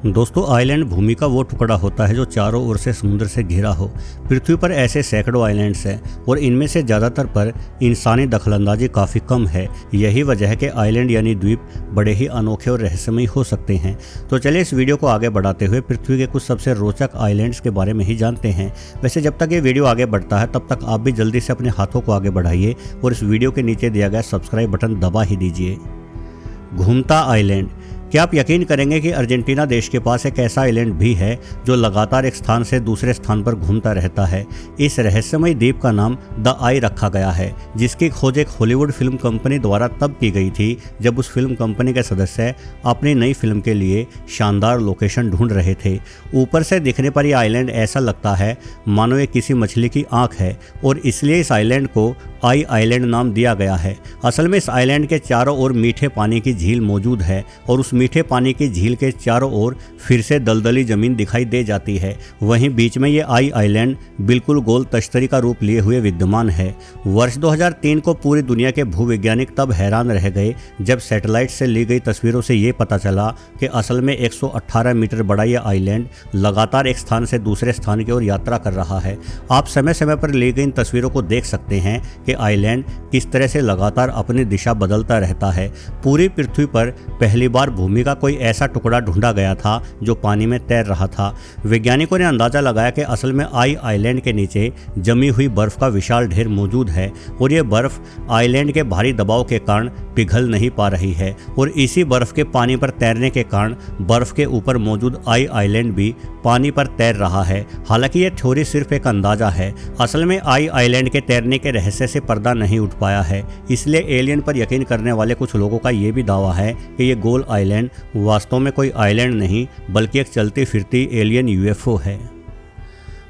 दोस्तों, आइलैंड भूमि का वो टुकड़ा होता है जो चारों ओर से समुद्र से घिरा हो। पृथ्वी पर ऐसे सैकड़ों आइलैंड्स हैं और इनमें से ज़्यादातर पर इंसानी दखलंदाजी काफ़ी कम है। यही वजह है कि आइलैंड यानी द्वीप बड़े ही अनोखे और रहस्यमयी हो सकते हैं। तो चलिए इस वीडियो को आगे बढ़ाते हुए पृथ्वी के कुछ सबसे रोचक आइलैंड्स के बारे में ही जानते हैं। वैसे जब तक ये वीडियो आगे बढ़ता है तब तक आप भी जल्दी से अपने हाथों को आगे बढ़ाइए और इस वीडियो के नीचे दिया गया सब्सक्राइब बटन दबा ही दीजिए। घूमता आइलैंड। क्या आप यकीन करेंगे कि अर्जेंटीना देश के पास एक ऐसा आइलैंड भी है जो लगातार एक स्थान से दूसरे स्थान पर घूमता रहता है। इस रहस्यमय द्वीप का नाम द आई रखा गया है, जिसकी खोज एक हॉलीवुड फिल्म कंपनी द्वारा तब की गई थी जब उस फिल्म कंपनी के सदस्य अपनी नई फिल्म के लिए शानदार लोकेशन ढूंढ रहे थे। ऊपर से दिखने पर यह आइलैंड ऐसा लगता है मानो ये किसी मछली की आंख है और इसलिए इस आइलैंड को आई आइलैंड नाम दिया गया है। असल में इस आइलैंड के चारों ओर मीठे पानी की झील मौजूद है और उस मीठे पानी की झील के चारों ओर फिर से दलदली जमीन दिखाई दे जाती है। वहीं बीच में ये आई आइलैंड बिल्कुल गोल तश्तरी का रूप लिए हुए विद्यमान है। वर्ष 2003 को पूरी दुनिया के भूवैज्ञानिक तब हैरान रह गए जब सैटेलाइट से ली गई तस्वीरों से ये पता चला कि असल में 118 मीटर बड़ा यह आइलैंड लगातार एक स्थान से दूसरे स्थान की ओर यात्रा कर रहा है। आप समय समय पर ली गई इन तस्वीरों को देख सकते हैं कि आइलैंड किस तरह से लगातार अपनी दिशा बदलता रहता है। पूरी पृथ्वी पर पहली बार भूमि का कोई ऐसा टुकड़ा ढूंढा गया था जो पानी में तैर रहा था। वैज्ञानिकों ने अंदाजा लगाया कि असल में आई आइलैंड के नीचे जमी हुई बर्फ का विशाल ढेर मौजूद है और यह बर्फ आइलैंड के भारी दबाव के कारण पिघल नहीं पा रही है और इसी बर्फ के पानी पर तैरने के कारण बर्फ के ऊपर मौजूद आई आइलैंड भी पानी पर तैर रहा है। हालांकि यह थ्योरी सिर्फ एक अंदाजा है। असल में आई आइलैंड के तैरने के रहस्य से पर्दा नहीं उठ पाया है। इसलिए एलियन पर यकीन करने वाले कुछ लोगों का यह भी दावा है कि यह गोल आइलैंड वास्तव में कोई आइलैंड नहीं बल्कि एक चलती फिरती एलियन यूएफओ है।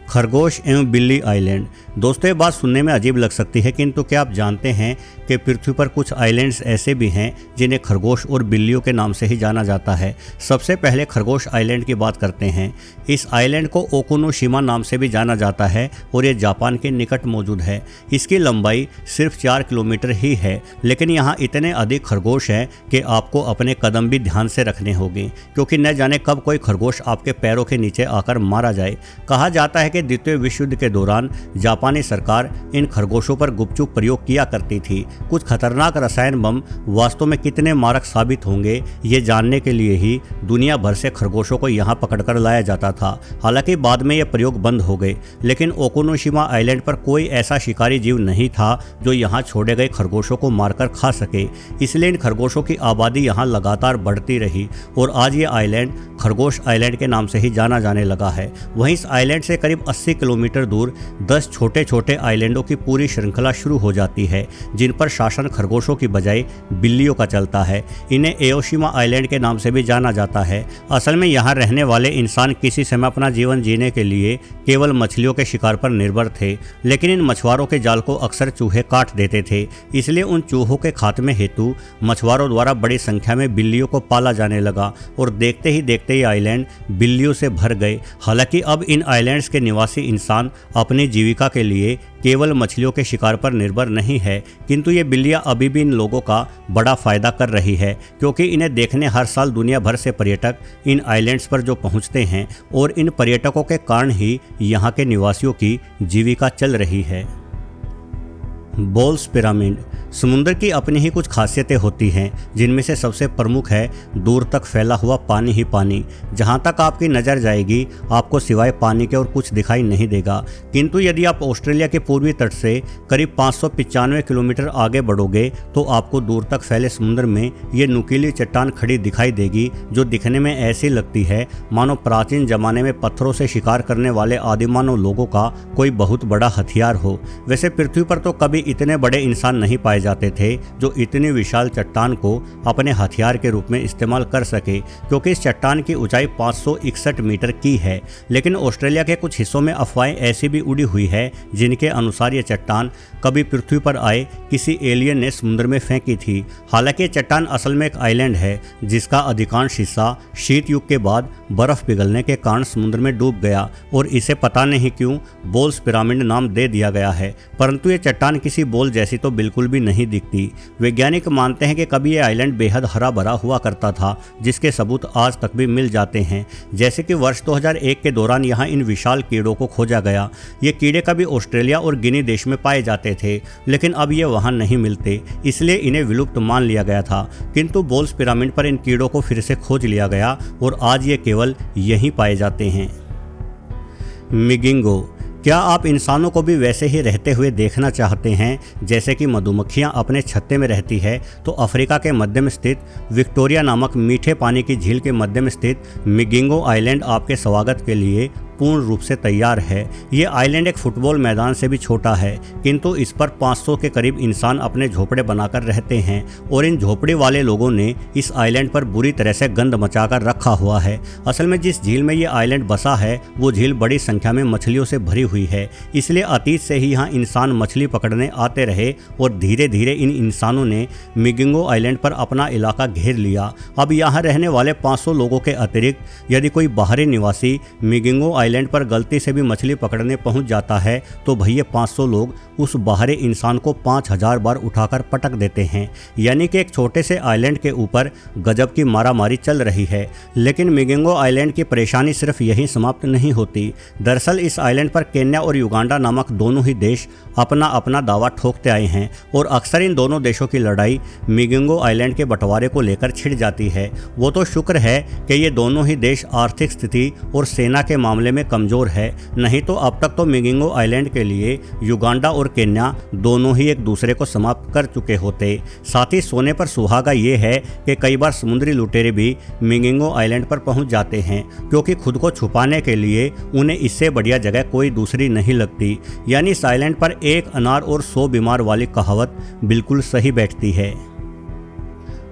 खरगोश एवं बिल्ली आइलैंड। दोस्तों, ये बात सुनने में अजीब लग सकती है, किंतु क्या आप जानते हैं कि पृथ्वी पर कुछ आइलैंड्स ऐसे भी हैं जिन्हें खरगोश और बिल्लियों के नाम से ही जाना जाता है। सबसे पहले खरगोश आइलैंड की बात करते हैं। इस आइलैंड को ओकुनोशिमा नाम से भी जाना जाता है और ये जापान के निकट मौजूद है। इसकी लंबाई सिर्फ 4 किलोमीटर ही है, लेकिन यहाँ इतने अधिक खरगोश हैं कि आपको अपने कदम भी ध्यान से रखने होंगे, क्योंकि न जाने कब कोई खरगोश आपके पैरों के नीचे आकर मारा जाए। कहा जाता है कि द्वितीय विश्व युद्ध के दौरान जापानी सरकार इन खरगोशों पर गुपचुप प्रयोग किया करती थी। कुछ खतरनाक रसायन बम वास्तव में कितने मारक साबित होंगे ये जानने के लिए ही दुनिया भर से खरगोशों को यहाँ पकड़कर लाया जाता था। हालांकि बाद में ये प्रयोग बंद हो गए, लेकिन ओकुनोशिमा आइलैंड पर कोई ऐसा शिकारी जीव नहीं था जो यहाँ छोड़े गए खरगोशों को मारकर खा सके। इसलिए इन खरगोशों की आबादी यहाँ लगातार बढ़ती रही और आज ये आइलैंड खरगोश आइलैंड के नाम से ही जाना जाने लगा है। वहीं इस आइलैंड से करीब 80 किलोमीटर दूर 10 छोटे छोटे आइलैंडों की पूरी श्रृंखला शुरू हो जाती है, जिन पर शासन खरगोशों की बजाय बिल्लियों का चलता है। इन्हें एओशिमा आइलैंड के नाम से भी जाना जाता है। असल में यहाँ रहने वाले इंसान किसी समय अपना जीवन जीने के लिए केवल मछलियों के शिकार पर निर्भर थे, लेकिन इन मछुआरों के जाल को अक्सर चूहे काट देते थे। इसलिए उन चूहों के खात्मे हेतु मछुआरों द्वारा बड़ी संख्या में बिल्लियों को पाला जाने लगा और देखते ही देखते ये आइलैंड बिल्लियों से भर गए। हालांकि अब इन आइलैंड्स के निवासी इंसान अपनी जीविका के लिए केवल मछलियों के शिकार पर निर्भर नहीं है, किंतु ये बिल्लियां अभी भी इन लोगों का बड़ा फायदा कर रही है, क्योंकि इन्हें देखने हर साल दुनिया भर से पर्यटक इन आइलैंड्स पर जो पहुंचते हैं और इन पर्यटकों के कारण ही यहाँ के निवासियों की जीविका चल रही है। Bowls pyramid. समुद्र की अपनी ही कुछ खासियतें होती हैं, जिनमें से सबसे प्रमुख है दूर तक फैला हुआ पानी ही पानी। जहां तक आपकी नज़र जाएगी आपको सिवाय पानी के और कुछ दिखाई नहीं देगा। किंतु यदि आप ऑस्ट्रेलिया के पूर्वी तट से करीब 595 किलोमीटर आगे बढ़ोगे तो आपको दूर तक फैले समुद्र में ये नुकीली चट्टान खड़ी दिखाई देगी, जो दिखने में ऐसी लगती है मानो प्राचीन जमाने में पत्थरों से शिकार करने वाले आदिमानव लोगों का कोई बहुत बड़ा हथियार हो। वैसे पृथ्वी पर तो कभी इतने बड़े इंसान नहीं पाए जाते थे जो इतनी विशाल चट्टान को अपने हथियार के रूप में इस्तेमाल कर सके, क्योंकि इस चट्टान की ऊंचाई 561 मीटर की है। लेकिन ऑस्ट्रेलिया के कुछ हिस्सों में अफवाहें ऐसी भी उड़ी हुई है जिनके अनुसार ये चट्टान कभी पृथ्वी पर आए किसी एलियन ने समुद्र में फेंकी थी। हालांकि ये चट्टान असल में एक आइलैंड है जिसका अधिकांश हिस्सा शीत युग के बाद बर्फ पिघलने के कारण समुद्र में डूब गया और इसे पता नहीं क्यों बोल्स पिरामिड नाम दे दिया गया है। परंतु ये चट्टान किसी बोल जैसी तो बिल्कुल भी नहीं नहीं दिखती। वैज्ञानिक मानते हैं कि कभी ये आइलैंड बेहद हरा भरा हुआ करता था, जिसके सबूत आज तक भी मिल जाते हैं। जैसे कि वर्ष 2001 के दौरान यहाँ इन विशाल कीड़ों को खोजा गया। ये कीड़े कभी ऑस्ट्रेलिया और गिनी देश में पाए जाते थे, लेकिन अब ये वहाँ नहीं मिलते, इसलिए इन्हें विलुप्त मान लिया गया था। किंतु बोल्स पिरामिड पर इन कीड़ों को फिर से खोज लिया गया और आज ये केवल यहीं पाए जाते हैं। मिगिंगो। क्या आप इंसानों को भी वैसे ही रहते हुए देखना चाहते हैं जैसे कि मधुमक्खियां अपने छत्ते में रहती है? तो अफ्रीका के मध्य में स्थित विक्टोरिया नामक मीठे पानी की झील के मध्य में स्थित मिगिंगो आइलैंड आपके स्वागत के लिए पूर्ण रूप से तैयार है। ये आइलैंड एक फुटबॉल मैदान से भी छोटा है, किंतु इस पर 500 के करीब इंसान अपने झोपड़े बनाकर रहते हैं और इन झोपड़ी वाले लोगों ने इस आइलैंड पर बुरी तरह से गंद मचाकर रखा हुआ है। असल में जिस झील में ये आइलैंड बसा है वो झील बड़ी संख्या में मछलियों से भरी हुई है, इसलिए अतीत से ही यहाँ इंसान मछली पकड़ने आते रहे और धीरे धीरे इन इंसानों ने मिगिंगो आइलैंड पर अपना इलाका घेर लिया। अब यहाँ रहने वाले 500 लोगों के अतिरिक्त यदि कोई बाहरी निवासी मिगिंगो आइलैंड पर गलती से भी मछली पकड़ने पहुंच जाता है तो भैया 500 लोग उस बाहरी इंसान को 5000 बार उठाकर पटक देते हैं। यानी कि एक छोटे से आइलैंड के ऊपर गजब की मारामारी चल रही है। लेकिन मिगिंगो आइलैंड की परेशानी सिर्फ यहीं समाप्त नहीं होती। दरअसल इस आइलैंड पर केन्या और युगांडा नामक दोनों ही देश अपना अपना दावा ठोकते आए हैं और अक्सर इन दोनों देशों की लड़ाई मिगिंगो आइलैंड के बंटवारे को लेकर छिड़ जाती है। वो तो शुक्र है कि ये दोनों ही देश आर्थिक स्थिति और सेना के मामले में कमज़ोर है, नहीं तो अब तक तो मिगिंगो आइलैंड के लिए युगांडा और केन्या दोनों ही एक दूसरे को समाप्त कर चुके होते। साथ ही सोने पर सुहागा ये है कि कई बार समुद्री लुटेरे भी मिगिंगो आइलैंड पर पहुंच जाते हैं, क्योंकि खुद को छुपाने के लिए उन्हें इससे बढ़िया जगह कोई दूसरी नहीं लगती। यानी इस आइलैंड पर एक अनार और 100 बीमार वाली कहावत बिल्कुल सही बैठती है।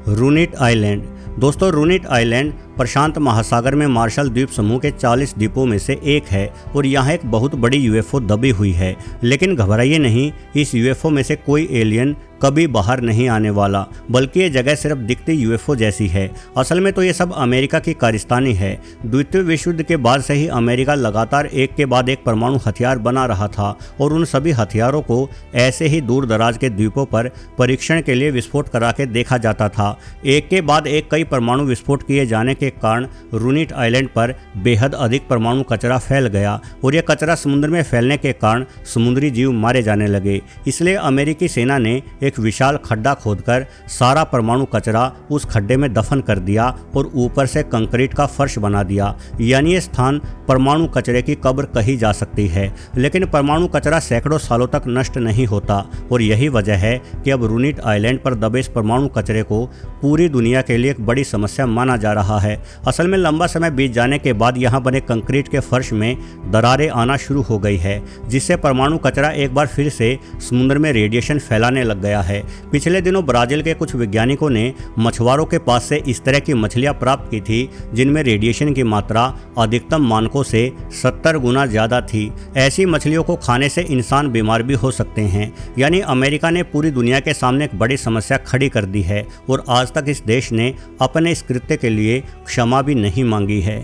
रूनिट आइलैंड। दोस्तों, रूनिट आइलैंड प्रशांत महासागर में मार्शल द्वीप समूह के 40 द्वीपों में से एक है और यहाँ एक बहुत बड़ी यूएफओ दबी हुई है। लेकिन घबराइए नहीं, इस यूएफओ में से कोई एलियन कभी बाहर नहीं आने वाला, बल्कि ये जगह सिर्फ दिखती यूएफओ जैसी है। असल में तो ये सब अमेरिका की कारस्तानी है। द्वितीय विश्व युद्ध के बाद से ही अमेरिका लगातार एक के बाद एक परमाणु हथियार बना रहा था और उन सभी हथियारों को ऐसे ही दूर दराज के द्वीपों पर परीक्षण के लिए विस्फोट करा के देखा जाता था। एक के बाद एक कई परमाणु विस्फोट किए जाने के कारण रूनिट आइलैंड पर बेहद अधिक परमाणु कचरा फैल गया और यह कचरा समुद्र में फैलने के कारण समुद्री जीव मारे जाने लगे। इसलिए अमेरिकी सेना ने एक विशाल खड्डा खोदकर सारा परमाणु कचरा उस खड्डे में दफन कर दिया और ऊपर से कंक्रीट का फर्श बना दिया। यानी ये स्थान परमाणु कचरे की कब्र कही जा सकती है। लेकिन परमाणु कचरा सैकड़ों सालों तक नष्ट नहीं होता और यही वजह है कि अब रूनिट आइलैंड पर दबे इस परमाणु कचरे को पूरी दुनिया के लिए एक बड़ी समस्या माना जा रहा है। असल में लंबा समय बीत जाने के बाद यहाँ बने कंक्रीट के फर्श में दरारें आना शुरू हो गई है, जिससे परमाणु कचरा एक बार फिर से समुद्र में रेडिएशन फैलाने लग गया है। पिछले दिनों ब्राजील के कुछ वैज्ञानिकों ने मछुआरों के पास से इस तरह की मछलियां प्राप्त की थी जिनमें रेडिएशन की मात्रा अधिकतम मानकों से 70 गुना ज़्यादा थी। ऐसी मछलियों को खाने से इंसान बीमार भी हो सकते हैं। यानी अमेरिका ने पूरी दुनिया के सामने एक बड़ी समस्या खड़ी कर दी है और आज तक इस देश ने अपने इस कृत्य के लिए क्षमा भी नहीं मांगी है।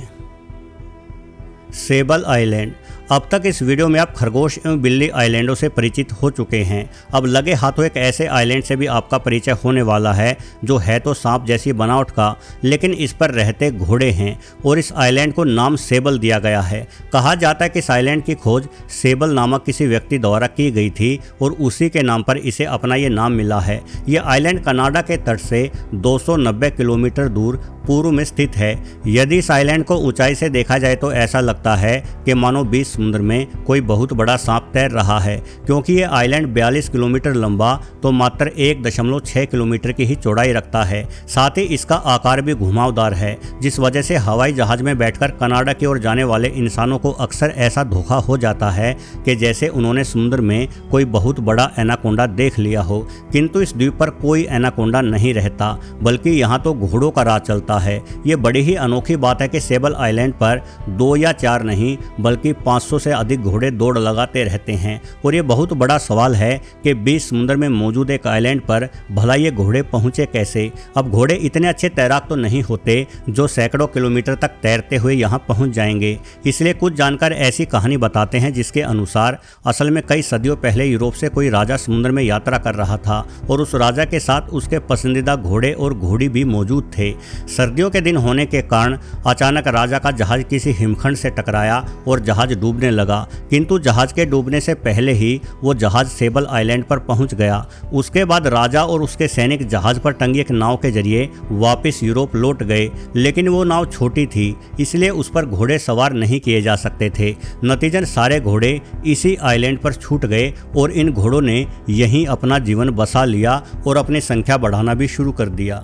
सेबल आइलैंड। अब तक इस वीडियो में आप खरगोश एवं बिल्ली आइलैंडों से परिचित हो चुके हैं। अब लगे हाथों एक ऐसे आइलैंड से भी आपका परिचय होने वाला है जो है तो सांप जैसी बनावट का, लेकिन इस पर रहते घोड़े हैं और इस आइलैंड को नाम सेबल दिया गया है। कहा जाता है कि इस आइलैंड की खोज सेबल नामक किसी व्यक्ति द्वारा की गई थी और उसी के नाम पर इसे अपना ये नाम मिला है। यह आइलैंड कनाडा के तट से 290 किलोमीटर दूर पूर्व में स्थित है। यदि इस आइलैंड को ऊंचाई से देखा जाए तो ऐसा लगता है कि मानो बीच समुद्र में कोई बहुत बड़ा सांप तैर रहा है, क्योंकि ये आइलैंड 42 किलोमीटर लंबा तो मात्र 1.6 किलोमीटर की ही चौड़ाई रखता है। साथ ही इसका आकार भी घुमावदार है, जिस वजह से हवाई जहाज में बैठकर कनाडा की ओर जाने वाले इंसानों को अक्सर ऐसा धोखा हो जाता है कि जैसे उन्होंने समुद्र में कोई बहुत बड़ा एनाकोंडा देख लिया हो। किंतु इस द्वीप पर कोई एनाकोंडा नहीं रहता, बल्कि यहाँ तो घोड़ों का राज चलता है। ये बड़ी ही अनोखी बात है कि सेबल आइलैंड पर 2 या 4 नहीं बल्कि 500 500 से अधिक घोड़े दौड़ लगाते रहते हैं। और ये बहुत बड़ा सवाल है कि बीच समुद्र में मौजूद एक आइलैंड पर भला ये घोड़े पहुंचे कैसे। अब घोड़े इतने अच्छे तैराक तो नहीं होते जो सैकड़ों किलोमीटर तक तैरते हुए यहाँ पहुंच जाएंगे। इसलिए कुछ जानकार ऐसी कहानी बताते हैं जिसके अनुसार असल में कई सदियों पहले यूरोप से कोई राजा समुद्र में यात्रा कर रहा था और उस राजा के साथ उसके पसंदीदा घोड़े और घोड़ी भी मौजूद थे। सर्दियों के दिन होने के कारण अचानक राजा का जहाज किसी हिमखंड से टकराया और जहाज डूबने लगा, किंतु जहाज के डूबने से पहले ही वो जहाज सेबल आइलैंड पर पहुंच गया। उसके बाद राजा और उसके सैनिक जहाज पर टंगी एक नाव के जरिए वापस यूरोप लौट गए, लेकिन वो नाव छोटी थी इसलिए उस पर घोड़े सवार नहीं किए जा सकते थे। नतीजन सारे घोड़े इसी आइलैंड पर छूट गए और इन घोड़ों ने यहीं अपना जीवन बसा लिया और अपनी संख्या बढ़ाना भी शुरू कर दिया।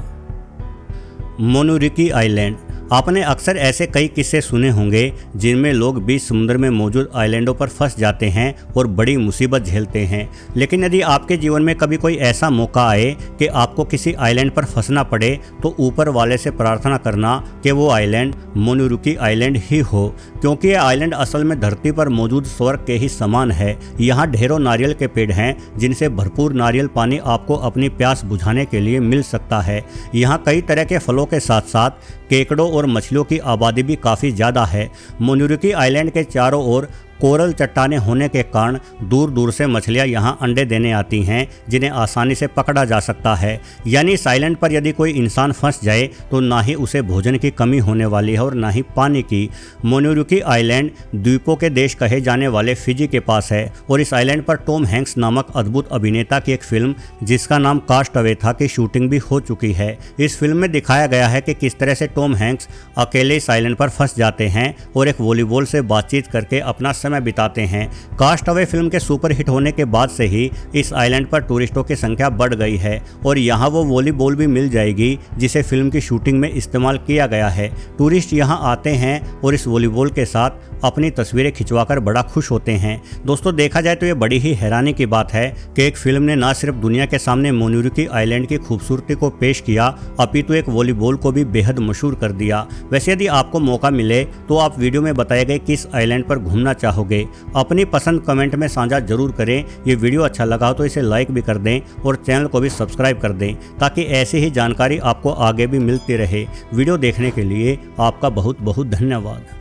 मोनुरिकी आइलैंड। आपने अक्सर ऐसे कई किस्से सुने होंगे जिनमें लोग बीच समुद्र में मौजूद आइलैंडों पर फंस जाते हैं और बड़ी मुसीबत झेलते हैं। लेकिन यदि आपके जीवन में कभी कोई ऐसा मौका आए कि आपको किसी आइलैंड पर फंसना पड़े तो ऊपर वाले से प्रार्थना करना कि वो आइलैंड मोनुरिकी आइलैंड ही हो, क्योंकि ये आइलैंड असल में धरती पर मौजूद स्वर्ग के ही समान है। यहाँ ढेरों नारियल के पेड़ हैं जिनसे भरपूर नारियल पानी आपको अपनी प्यास बुझाने के लिए मिल सकता है। यहाँ कई तरह के फलों के साथ साथ केकड़ों और मछलियों की आबादी भी काफ़ी ज़्यादा है। मोनुरिकी आइलैंड के चारों ओर कोरल चट्टानें होने के कारण दूर दूर से मछलियां यहां अंडे देने आती हैं जिन्हें आसानी से पकड़ा जा सकता है। यानी इस आइलैंड पर यदि कोई इंसान फंस जाए तो ना ही उसे भोजन की कमी होने वाली है और ना ही पानी की। मोनुरिकी आइलैंड द्वीपों के देश कहे जाने वाले फिजी के पास है और इस आइलैंड पर टॉम हैंक्स नामक अद्भुत अभिनेता की एक फिल्म जिसका नाम कास्ट अवे था की शूटिंग भी हो चुकी है। इस फिल्म में दिखाया गया है कि किस तरह से टॉम हैंक्स अकेले इस आइलैंड पर फंस जाते हैं और एक वॉलीबॉल से बातचीत करके अपना समय बिताते हैं। कास्ट अवे फिल्म के सुपर हिट होने के बाद से ही इस आइलैंड पर टूरिस्टों की संख्या बढ़ गई है और यहाँ वो वॉलीबॉल भी मिल जाएगी जिसे फिल्म की शूटिंग में इस्तेमाल किया गया है। टूरिस्ट यहाँ आते हैं और इस वॉलीबॉल के साथ अपनी तस्वीरें खिंचवाकर बड़ा खुश होते हैं। दोस्तों देखा जाए तो ये बड़ी ही हैरानी की बात है कि एक फिल्म ने न सिर्फ दुनिया के सामने मोनुरिकी आइलैंड की खूबसूरती को पेश किया अपितु एक वॉलीबॉल को भी बेहद मशहूर कर दिया। वैसे यदि आपको मौका मिले तो आप वीडियो में बताए गए किस आइलैंड पर घूमना चाहोगे, अपनी पसंद कमेंट में साझा जरूर करें। ये वीडियो अच्छा लगा हो तो इसे लाइक भी कर दें और चैनल को भी सब्सक्राइब कर दें ताकि ऐसी ही जानकारी आपको आगे भी मिलती रहे। वीडियो देखने के लिए आपका बहुत बहुत धन्यवाद।